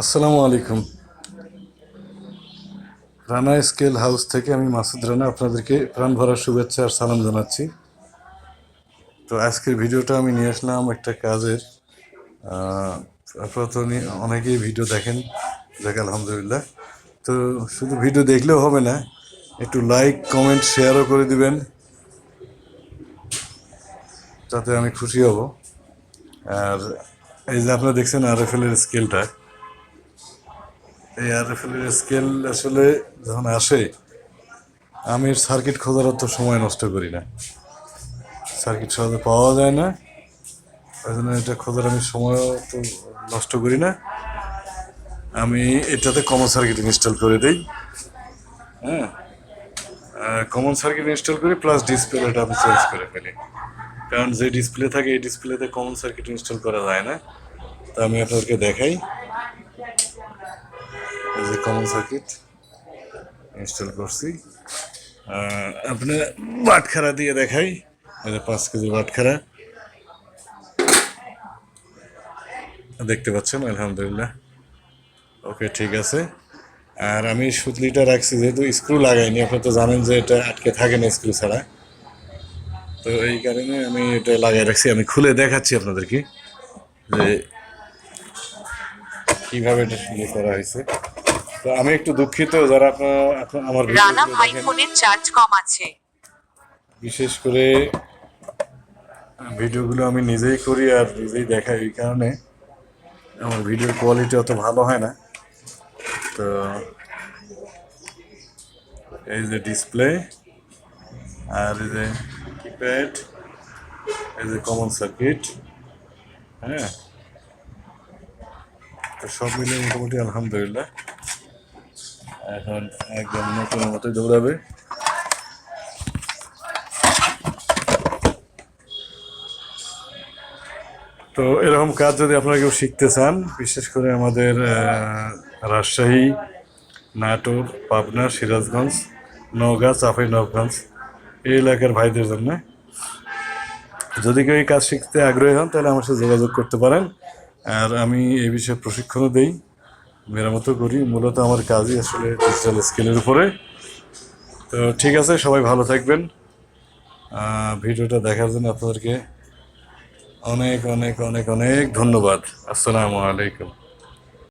আসসালামু আলাইকুম। Rana scale house থেকে আমি মাসুদ রানা আপনাদেরকে প্রাণ ভরা শুভেচ্ছা আর সালাম জানাচ্ছি। তো আজকের ভিডিওটা আমি নিয়ে আসলাম একটা কাজের। আপনারা তো অনেকেই ভিডিও দেখেন, যাক আলহামদুলিল্লাহ। তো শুধু ভিডিও দেখলেও হবে না, একটু লাইক কমেন্ট শেয়ারও করে দিবেন, তাতে আমি খুশি হব। আর এই যে আপনারা দেখছেন RFL এর স্কেলটা, এই RFL এর স্কেল আসলে যখন আসে, আমি সার্কিট খোঁজার তো সময় নষ্ট করি না। সার্কিট সহজে পাওয়া যায় না, ওই জন্য এটা খোঁজার আমি সময় তো নষ্ট করি না। আমি এটাতে কমন সার্কিট ইনস্টল করে দিই। হ্যাঁ, কমন সার্কিট ইনস্টল করি, প্লাস ডিসপ্লেটা আমি চেঞ্জ করে ফেলি। কারণ যে ডিসপ্লে থাকে এই ডিসপ্লেতে কমন সার্কিট ইনস্টল করা যায় না। তা আমি আপনাদেরকে দেখাই, এই যে কমন সার্কিট ইনস্টল করছি। আপনার বাটখারা দিয়ে দেখাই, এই যে 5 কেজি বাটখারা দেখতে পাচ্ছেন, আলহামদুলিল্লাহ। ওকে, ঠিক আছে। আর আমি সুতলিটা রাখছি, যেহেতু স্ক্রু লাগাইনি, আপনি তো জানেন যে এটা আটকে থাকে না স্ক্রু ছাড়া। তো এই কারণে আমি এটা লাগাই রাখছি। আমি খুলে দেখাচ্ছি আপনাদেরকে যে কিভাবে এটা ইয়ে করা হয়েছে। তো আমি একটু দুঃখিত যারা আমার রানা ভিডিওগুলো ভাই দেখেন, ফোনের চার্জ কম আছে। বিশেষ করে ভিডিওগুলো আমি নিজেই করি আর নিজেই দেখাই, এই কারণে আমার ভিডিওর কোয়ালিটি অত ভালো হয় না। তো এই যে ডিসপ্লে, আর এই যে কিপ্যাড, এই যে কমন সার্কিট। হ্যাঁ, তো সব মিলিয়ে মোটামুটি আলহামদুলিল্লাহ এখন একদম নতুনের মতোই দৌড়াবে। তো এরকম কাজ যদি আপনারা কেউ শিখতে চান, বিশেষ করে আমাদের রাজশাহী, নাটোর, পাবনা, সিরাজগঞ্জ, নওগাঁ, চাঁপাইনবাবগঞ্জ এই এলাকার ভাইদের জন্য, যদি কেউ এই কাজ শিখতে আগ্রহী হন তাহলে আমার সাথে যোগাযোগ করতে পারেন। আর আমি এই বিষয়ে প্রশিক্ষণও দিই, মেরামতও করি। মূলত আমার কাজই আসলে ডিজিটাল স্কেলের উপরে। তো ঠিক আছে, সবাই ভালো থাকবেন। ভিডিওটা দেখার জন্য আপনাদেরকে অনেক অনেক অনেক অনেক ধন্যবাদ। আসসালামু আলাইকুম।